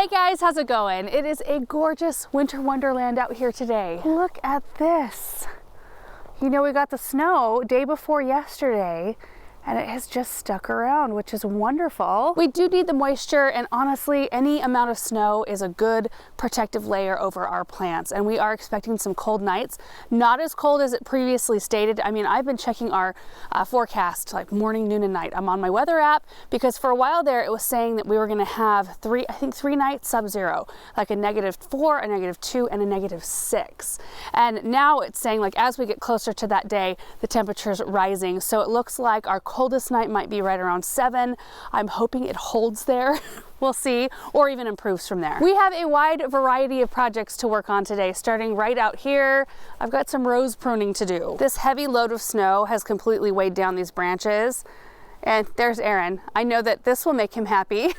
Hey guys, how's it going? It is a gorgeous winter wonderland out here today. Look at this. You know, we got the snow day before yesterday, and it has just stuck around, which is wonderful. We do need the moisture, and honestly, any amount of snow is a good protective layer over our plants, and we are expecting some cold nights. Not as cold as it previously stated. I mean, I've been checking our forecast like morning, noon, and night. I'm on my weather app because for a while there, it was saying that we were gonna have three nights sub-zero, like a -4, a -2, and a -6. And now it's saying, like, as we get closer to that day, the temperature's rising. So it looks like our coldest night might be right around 7. I'm hoping it holds there. We'll see, or even improves from there. We have a wide variety of projects to work on today, starting right out here. I've got some rose pruning to do. This heavy load of snow has completely weighed down these branches. And there's Aaron. I know that this will make him happy.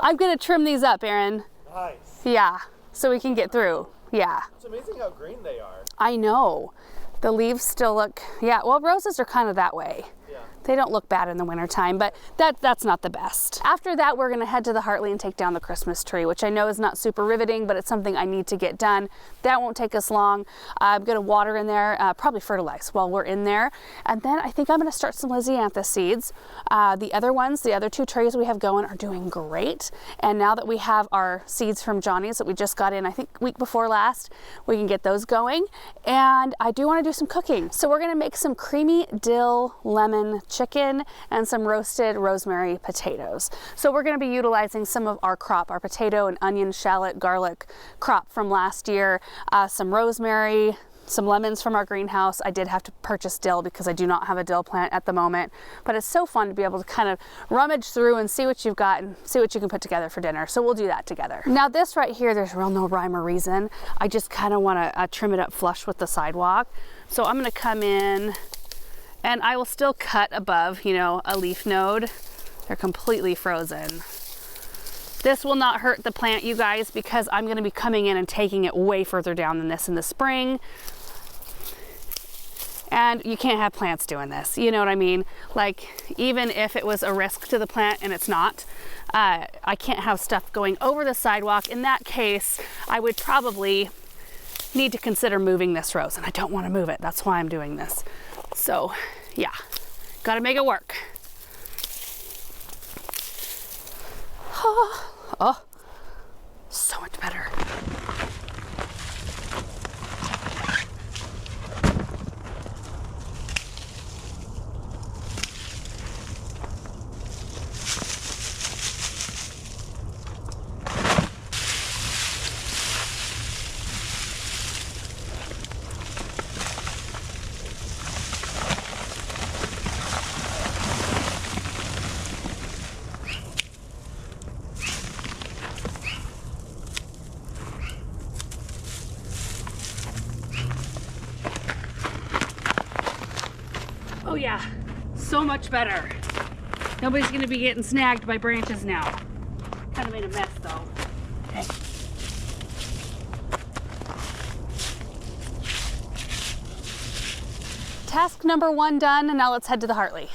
I'm gonna trim these up, Aaron. Nice. Yeah, so we can get through. Yeah. It's amazing how green they are. I know. The leaves still look, yeah, well, roses are kind of that way. Yeah. They don't look bad in the wintertime, but that's not the best. After that, we're gonna head to the Hartley and take down the Christmas tree, which I know is not super riveting, but it's something I need to get done. That won't take us long. I'm gonna water in there, probably fertilize while we're in there. And then I think I'm gonna start some Lisianthus seeds. The other 2 trays we have going are doing great. And now that we have our seeds from Johnny's that we just got in, I think week before last, we can get those going. And I do wanna do some cooking. So we're gonna make some creamy dill lemon chicken and some roasted rosemary potatoes. So we're going to be utilizing some of our crop, our potato and onion, shallot, garlic crop from last year, some rosemary, some lemons from our greenhouse. I did have to purchase dill because I do not have a dill plant at the moment, but it's so fun to be able to kind of rummage through and see what you've got and see what you can put together for dinner. So we'll do that together. Now this right here, there's real no rhyme or reason. I just kind of want to trim it up flush with the sidewalk. So I'm going to come in and I will still cut above, you know, a leaf node. They're completely frozen. This will not hurt the plant, you guys, because I'm going to be coming in and taking it way further down than this in the spring. And you can't have plants doing this, you know what I mean? Like, even if it was a risk to the plant, and it's not, I can't have stuff going over the sidewalk. In that case, I would probably need to consider moving this rose, and I don't want to move it. That's why I'm doing this. So yeah, gotta make it work. Oh, so much better. Oh yeah, so much better. Nobody's gonna be getting snagged by branches now. Kind of made a mess though. Okay. Task number 1 done, and now let's head to the Hartley.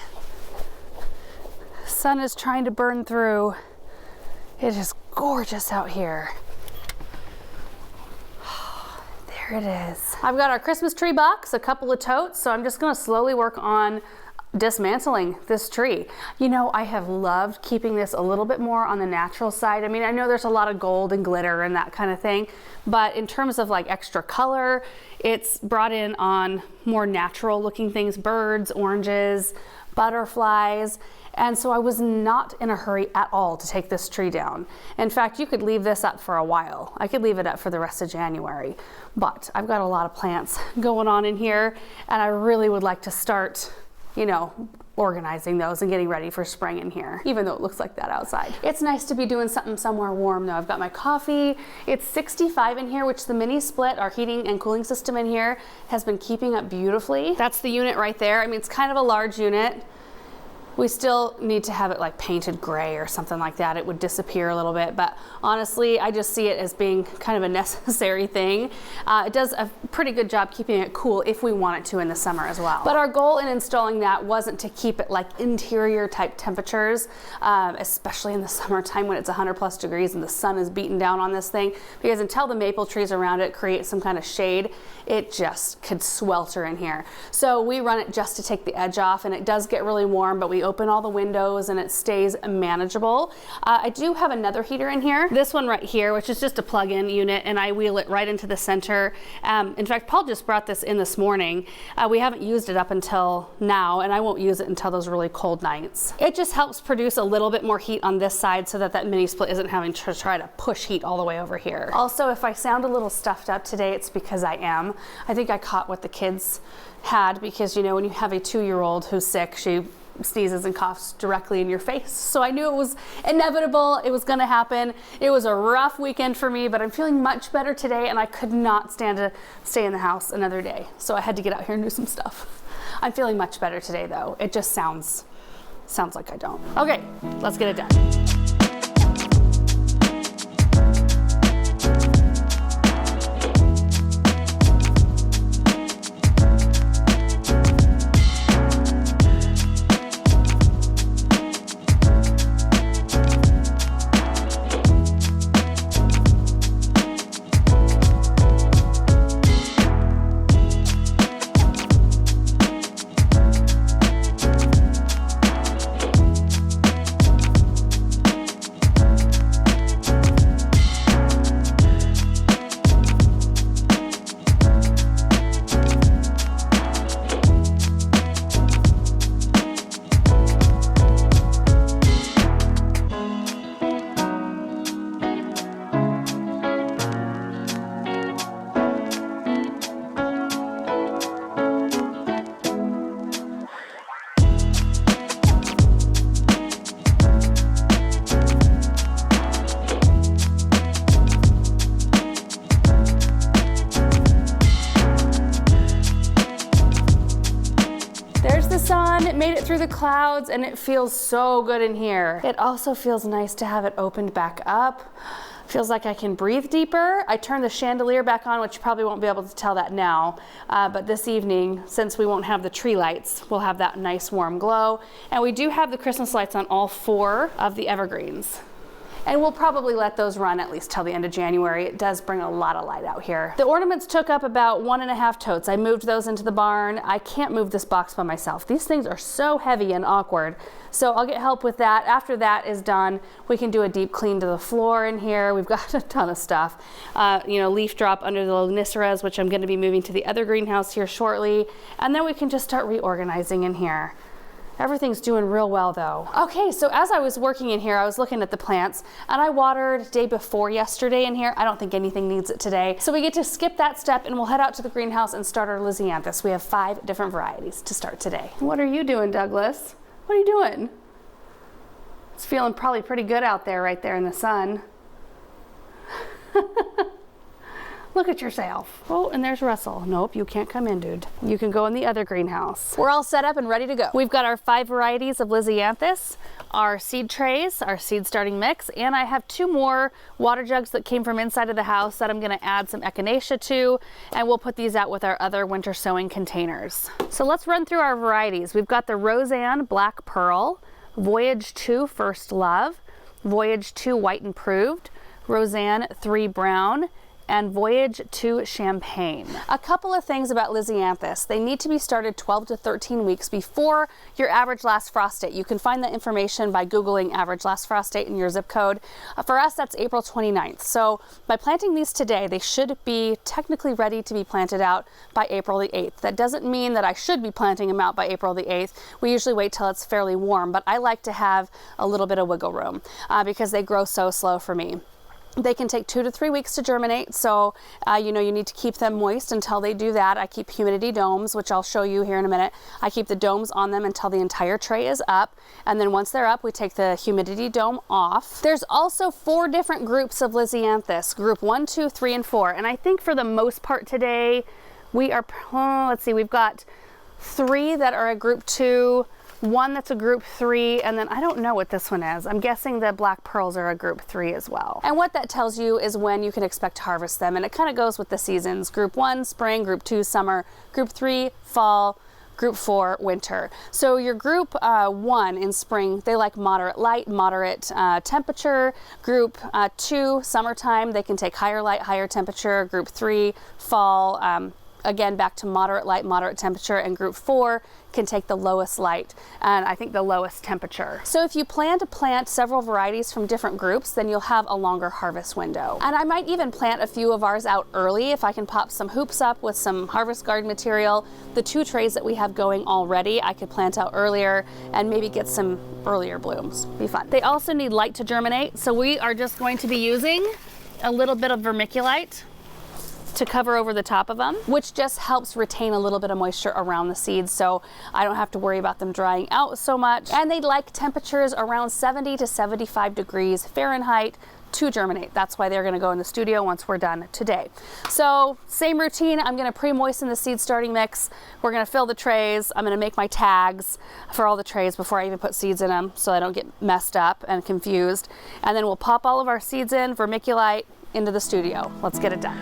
Sun is trying to burn through. It is gorgeous out here. There it is. I've got our Christmas tree box, a couple of totes, so I'm just gonna slowly work on dismantling this tree. You know, I have loved keeping this a little bit more on the natural side. I mean, I know there's a lot of gold and glitter and that kind of thing, but in terms of like extra color, it's brought in on more natural looking things, birds, oranges, butterflies. And so I was not in a hurry at all to take this tree down. In fact, you could leave this up for a while. I could leave it up for the rest of January, but I've got a lot of plants going on in here, and I really would like to start, you know, organizing those and getting ready for spring in here, even though it looks like that outside. It's nice to be doing something somewhere warm though. I've got my coffee. It's 65 in here, which the mini split, our heating and cooling system in here, has been keeping up beautifully. That's the unit right there. I mean, it's kind of a large unit. We still need to have it like painted gray or something like that. It would disappear a little bit, but honestly, I just see it as being kind of a necessary thing. It does a pretty good job keeping it cool if we want it to in the summer as well. But our goal in installing that wasn't to keep it like interior type temperatures, especially in the summertime when it's 100+ degrees and the sun is beating down on this thing, because until the maple trees around it create some kind of shade, it just could swelter in here. So we run it just to take the edge off, and it does get really warm, but we open all the windows and it stays manageable. I do have another heater in here, this one right here, which is just a plug-in unit, and I wheel it right into the center. In fact, Paul just brought this in this morning. We haven't used it up until now, and I won't use it until those really cold nights. It just helps produce a little bit more heat on this side so that that mini split isn't having to try to push heat all the way over here. Also, if I sound a little stuffed up today, it's because I am. I think I caught what the kids had, because you know, when you have a 2-year-old who's sick, she sneezes and coughs directly in your face. So I knew it was inevitable, it was gonna happen. It was a rough weekend for me, but I'm feeling much better today, and I could not stand to stay in the house another day. So I had to get out here and do some stuff. I'm feeling much better today though. It just sounds like I don't. Okay, let's get it done. It made it through the clouds, and it feels so good in here. It also feels nice to have it opened back up. Feels like I can breathe deeper. I turned the chandelier back on, which you probably won't be able to tell that now, but this evening, since we won't have the tree lights, we'll have that nice warm glow. And we do have the Christmas lights on all 4 of the evergreens. And we'll probably let those run at least till the end of January. It does bring a lot of light out here. The ornaments took up about 1.5 totes. I moved those into the barn. I can't move this box by myself. These things are so heavy and awkward. So I'll get help with that. After that is done, we can do a deep clean to the floor in here. We've got a ton of stuff. You know, leaf drop under the Lisianthus, which I'm gonna be moving to the other greenhouse here shortly. And then we can just start reorganizing in here. Everything's doing real well though. Okay, so as I was working in here, I was looking at the plants, and I watered day before yesterday in here. I don't think anything needs it today. So we get to skip that step, and we'll head out to the greenhouse and start our Lisianthus. We have 5 different varieties to start today. What are you doing, Douglas? What are you doing? It's feeling probably pretty good out there, right there in the sun. Look at yourself. Oh, and there's Russell. Nope, you can't come in, dude. You can go in the other greenhouse. We're all set up and ready to go. We've got our 5 varieties of Lisianthus, our seed trays, our seed starting mix, and I have 2 more water jugs that came from inside of the house that I'm gonna add some echinacea to, and we'll put these out with our other winter sowing containers. So let's run through our varieties. We've got the Roseanne Black Pearl, Voyage 2 First Love, Voyage 2 White Improved, Roseanne 3 Brown, and Voyage 2 Champagne. A couple of things about Lisianthus. They need to be started 12 to 13 weeks before your average last frost date. You can find that information by Googling average last frost date in your zip code. For us, that's April 29th. So by planting these today, they should be technically ready to be planted out by April the 8th. That doesn't mean that I should be planting them out by April the 8th. We usually wait till it's fairly warm, but I like to have a little bit of wiggle room because they grow so slow for me. They can take 2 to 3 weeks to germinate, so you know, you need to keep them moist until they do that. I keep humidity domes, which I'll show you here in a minute. I keep the domes on them until the entire tray is up, and then once they're up, we take the humidity dome off. There's also 4 different groups of Lisianthus, group 1, 2, 3, and 4, and I think for the most part today, we are, let's see, we've got 3 that are a group 2, one that's a group 3, and then I don't know what this one is. I'm guessing the black pearls are a group 3 as well. And what that tells you is when you can expect to harvest them, and it kind of goes with the seasons. Group 1, spring, group 2, summer, group 3, fall, group 4, winter. So your group 1 in spring, they like moderate light, moderate temperature. Group 2, summertime, they can take higher light, higher temperature. Group 3, fall, again back to moderate light, moderate temperature. And group 4 can take the lowest light and I think the lowest temperature. So if you plan to plant several varieties from different groups, then you'll have a longer harvest window. And I might even plant a few of ours out early if I can pop some hoops up with some harvest garden material. The 2 trays that we have going already, I could plant out earlier and maybe get some earlier blooms. Be fun. They also need light to germinate, so we are just going to be using a little bit of vermiculite to cover over the top of them, which just helps retain a little bit of moisture around the seeds, so I don't have to worry about them drying out so much. And they like temperatures around 70 to 75 degrees Fahrenheit to germinate. That's why they're going to go in the studio once we're done today. So same routine. I'm going to pre-moisten the seed starting mix. We're going to fill the trays. I'm going to make my tags for all the trays before I even put seeds in them so I don't get messed up and confused. And then we'll pop all of our seeds in, vermiculite, into the studio. Let's get it done.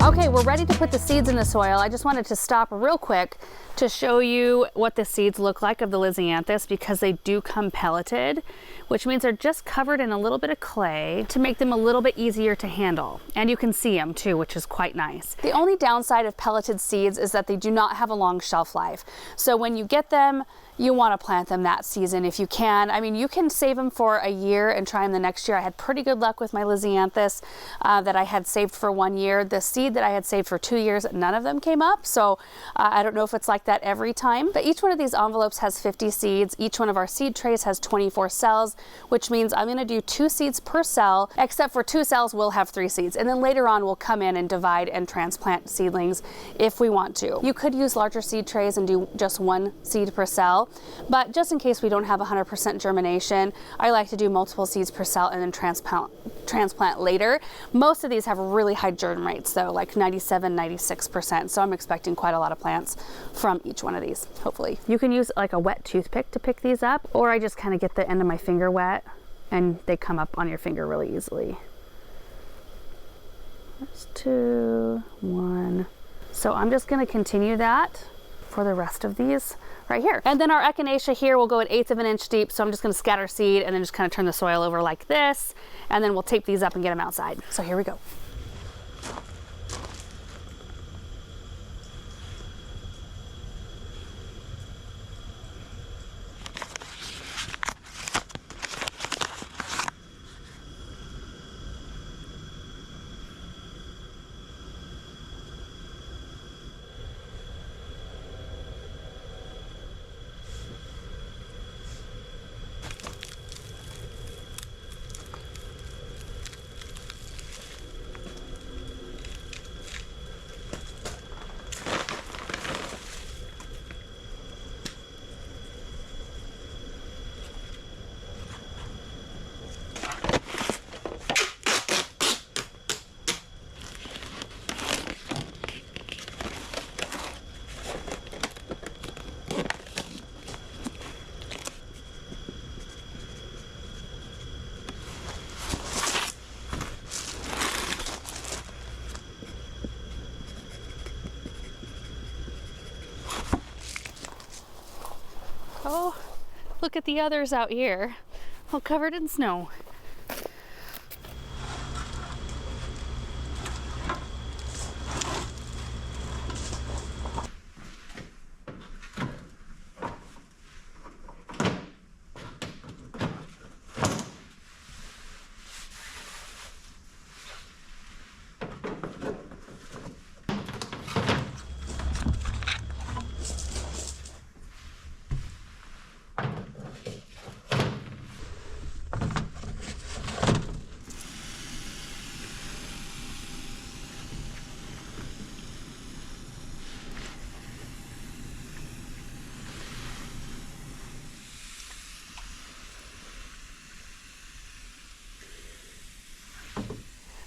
Okay, we're ready to put the seeds in the soil. I just wanted to stop real quick to show you what the seeds look like of the Lisianthus, because they do come pelleted, which means they're just covered in a little bit of clay to make them a little bit easier to handle. And you can see them too, which is quite nice. The only downside of pelleted seeds is that they do not have a long shelf life. So when you get them, you want to plant them that season if you can. I mean, you can save them for a year and try them the next year. I had pretty good luck with my Lisianthus that I had saved for 1 year. The seed that I had saved for 2 years, none of them came up. So I don't know if it's like that every time, but each one of these envelopes has 50 seeds. Each one of our seed trays has 24 cells, which means I'm going to do 2 seeds per cell, except for 2 cells will have 3 seeds. And then later on, we'll come in and divide and transplant seedlings if we want to. You could use larger seed trays and do just 1 seed per cell. But just in case we don't have 100% germination, I like to do multiple seeds per cell and then transplant later. Most of these have really high germ rates though, like 97, 96%. So I'm expecting quite a lot of plants from each one of these, hopefully. You can use like a wet toothpick to pick these up, or I just kind of get the end of my finger wet and they come up on your finger really easily. There's 2, 1. So I'm just going to continue that for the rest of these right here. And then our echinacea here will go 1/8 of an inch deep. So I'm just going to scatter seed and then just kind of turn the soil over like this. And then we'll tape these up and get them outside. So here we go. Oh, look at the others out here, all covered in snow.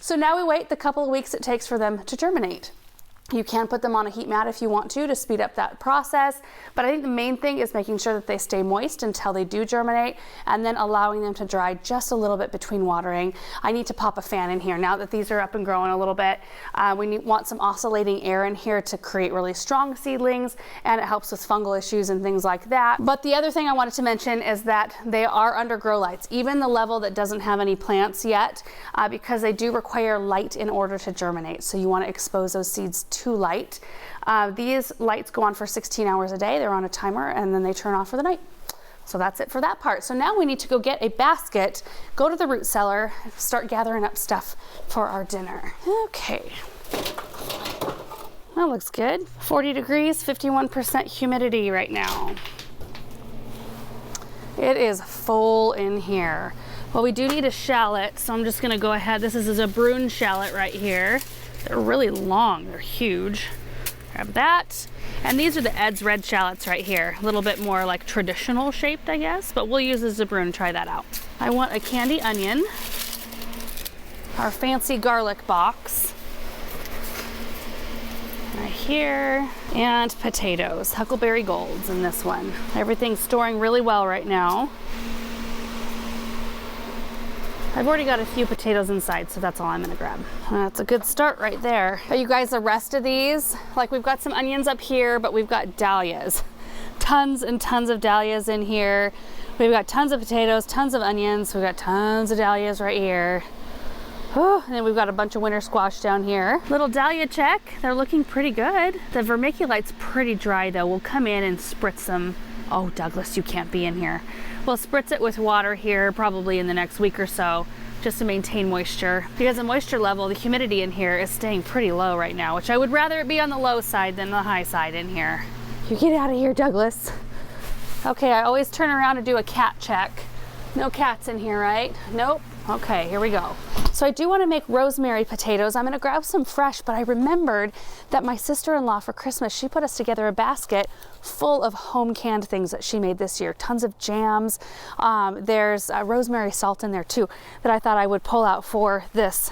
So now we wait the couple of weeks it takes for them to germinate. You can put them on a heat mat if you want to speed up that process, but I think the main thing is making sure that they stay moist until they do germinate, and then allowing them to dry just a little bit between watering. I need to pop a fan in here now that these are up and growing a little bit. We want some oscillating air in here to create really strong seedlings, and it helps with fungal issues and things like that. But the other thing I wanted to mention is that they are under grow lights, even the level that doesn't have any plants yet, because they do require light in order to germinate. So you want to expose those seeds to light. These lights go on for 16 hours a day. They're on a timer, and then they turn off for the night. So that's it for that part. So now we need to go get a basket, go to the root cellar, start gathering up stuff for our dinner. Okay. That looks good. 40 degrees, 51% humidity right now. It is full in here. Well, we do need a shallot, so I'm just gonna go ahead. This is a Pruning shallot right here. They're really long, they're huge. Grab that. And these are the Ed's red shallots right here. A little bit more like traditional shaped, I guess, but we'll use the Pruning, try that out. I want a candy onion, our fancy garlic box, right here, and potatoes, Huckleberry Golds in this one. Everything's storing really well right now. I've already got a few potatoes inside, so that's all I'm gonna grab. That's a good start right there. But you guys, the rest of these, like we've got some onions up here, but we've got dahlias. Tons and tons of dahlias in here. We've got tons of potatoes, tons of onions. We've got tons of dahlias right here. Oh, and then we've got a bunch of winter squash down here. Little dahlia check, they're looking pretty good. The vermiculite's pretty dry though. We'll come in and spritz them. Oh, Douglas, you can't be in here. We'll spritz it with water here probably in the next week or so, just to maintain moisture, because the moisture level, the humidity in here is staying pretty low right now, which I would rather it be on the low side than the high side in here. You get out of here, Douglas. Okay, I always turn around and do a cat check. No cats in here, right? Nope. Okay, here we go. So I do want to make rosemary potatoes. I'm going to grab some fresh, but I remembered that my sister-in-law for Christmas, she put us together a basket full of home canned things that she made this year. Tons of jams. There's rosemary salt in there too that I thought I would pull out for this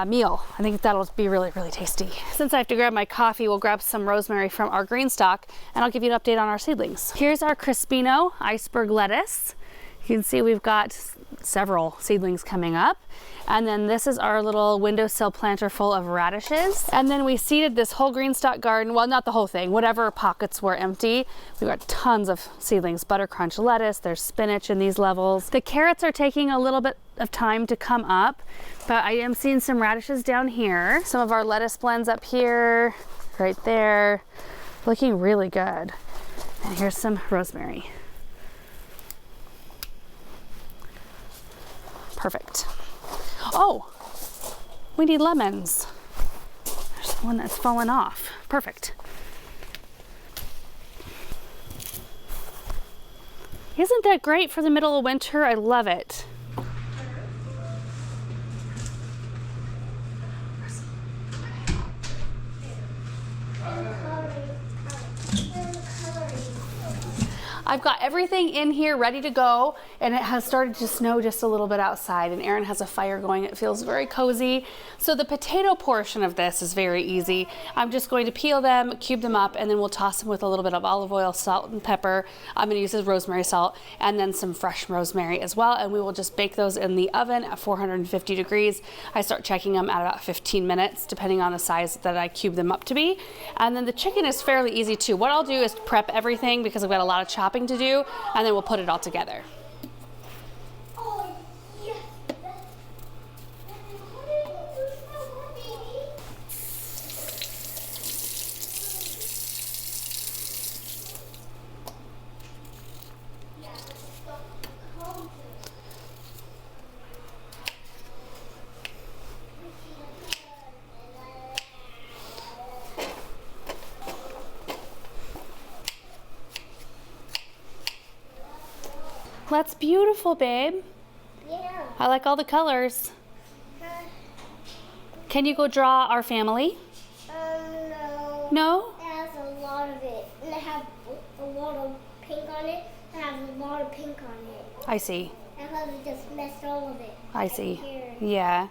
meal. I think that'll be really, really tasty. Since I have to grab my coffee, we'll grab some rosemary from our green stock, and I'll give you an update on our seedlings. Here's our Crispino iceberg lettuce. You can see we've got several seedlings coming up. And then this is our little windowsill planter full of radishes. And then we seeded this whole green stock garden, well, not the whole thing, whatever pockets were empty. We've got tons of seedlings, butter crunch lettuce, there's spinach in these levels. The carrots are taking a little bit of time to come up, but I am seeing some radishes down here. Some of our lettuce blends up here, right there, looking really good. And here's some rosemary. Perfect. Oh, we need lemons. There's one that's fallen off. Perfect. Isn't that great for the middle of winter? I love it. I've got everything in here ready to go, and it has started to snow just a little bit outside, and Erin has a fire going. It feels very cozy. So the potato portion of this is very easy. I'm just going to peel them, cube them up, and then we'll toss them with a little bit of olive oil, salt, and pepper. I'm going to use this rosemary salt and then some fresh rosemary as well, and we will just bake those in the oven at 450 degrees. I start checking them at about 15 minutes, depending on the size that I cube them up to be. And then the chicken is fairly easy too. What I'll do is prep everything because I've got a lot of chopping shopping to do, and then we'll put it all together. That's beautiful, babe. Yeah. I like all the colors. Can you go draw our family? No. No? It has a lot of it. And it has a lot of pink on it. It has a lot of pink on it. I see. And probably just messed all of it. I see. Here. Yeah.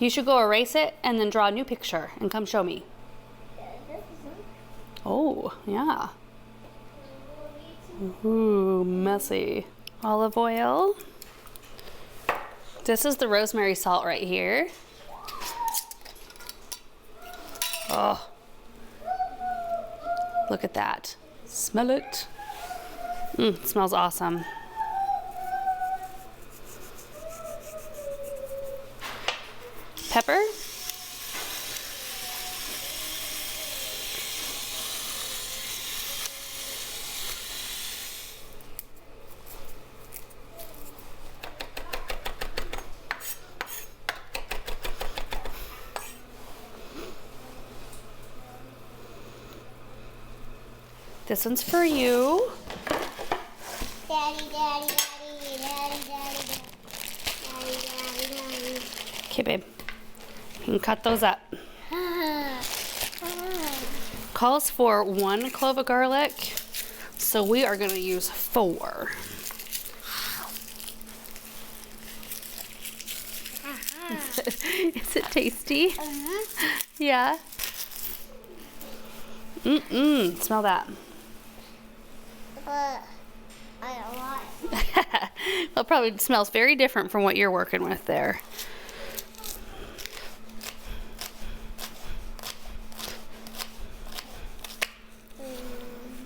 You should go erase it and then draw a new picture and come show me. This is it. Oh, yeah. Ooh, messy. Olive oil. This is the rosemary salt right here. Oh, look at that. Smell it. It smells awesome. Pepper. This one's for you. Daddy, daddy, daddy, daddy, daddy, daddy, daddy, daddy. Okay, babe. You can cut those up. Calls for 1 clove of garlic, so we are going to use 4. Is it tasty? Yeah. Smell that. I don't like. Well, it probably smells very different from what you're working with there.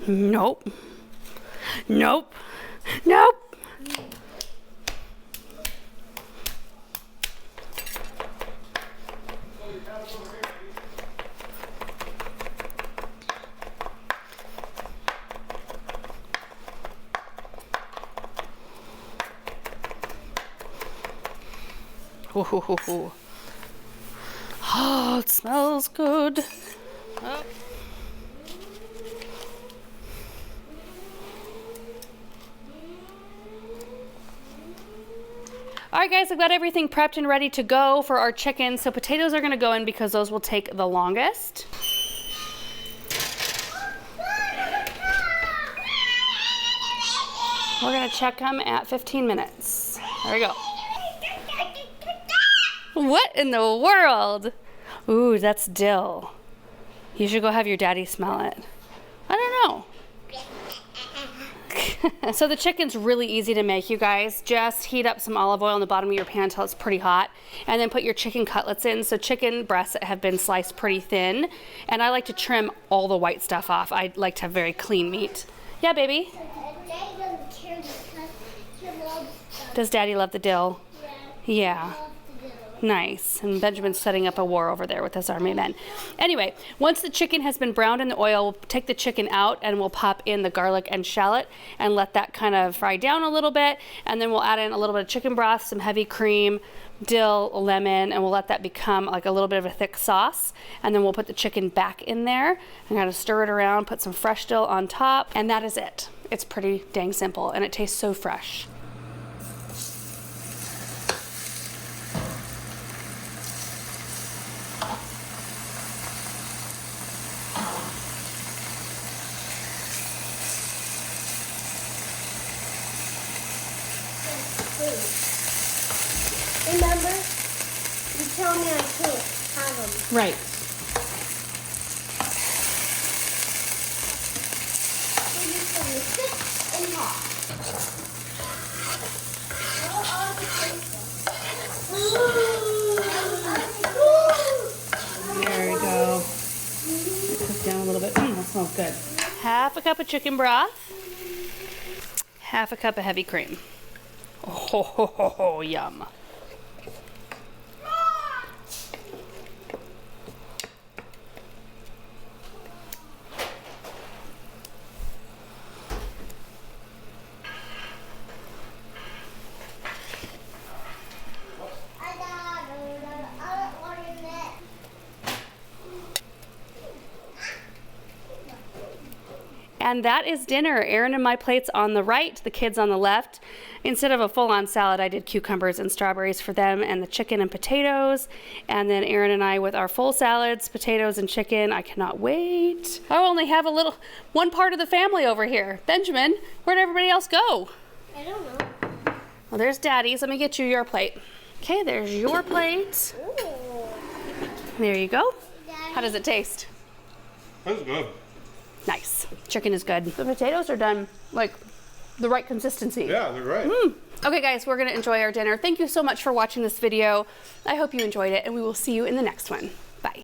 Nope. Nope. Nope. Ooh. Oh, it smells good. Oh. All right, guys, I've got everything prepped and ready to go for our chicken. So potatoes are gonna go in because those will take the longest. We're gonna check them at 15 minutes. There we go. What in the world? Ooh, that's dill. You should go have your daddy smell it. I don't know. So the chicken's really easy to make, you guys. Just heat up some olive oil in the bottom of your pan until it's pretty hot, and then put your chicken cutlets in. So chicken breasts that have been sliced pretty thin, and I like to trim all the white stuff off. I like to have very clean meat. Yeah, baby? Daddy doesn't care because he loves stuff. Does Daddy love the dill? Yeah. Yeah. He loves the dill. Nice. And Benjamin's setting up a war over there with his army men. Anyway, once the chicken has been browned in the oil, we'll take the chicken out and we'll pop in the garlic and shallot and let that kind of fry down a little bit. And then we'll add in a little bit of chicken broth, some heavy cream, dill, lemon, and we'll let that become like a little bit of a thick sauce. And then we'll put the chicken back in there and kind of stir it around, put some fresh dill on top, and that is it. It's pretty dang simple and it tastes so fresh. Remember, you told me I can't have them. Right. So you told me thick and hot. There we go. Cook down a little bit. That smells good. Half a cup of chicken broth. half a cup of heavy cream. Oh, yum. And that is dinner. Aaron and my plates on the right, the kids on the left. Instead of a full-on salad, I did cucumbers and strawberries for them and the chicken and potatoes. And then Aaron and I with our full salads, potatoes and chicken. I cannot wait. I only have one part of the family over here. Benjamin, where'd everybody else go? I don't know. Well, there's Daddy's. Let me get you your plate. Okay, there's your plate. Ooh. There you go. Daddy. How does it taste? That's good. Nice. Chicken is good. The potatoes are done like the right consistency. Yeah, they're right. Okay guys, we're gonna enjoy our dinner. Thank you so much for watching this video. I hope you enjoyed it and we will see you in the next one. Bye.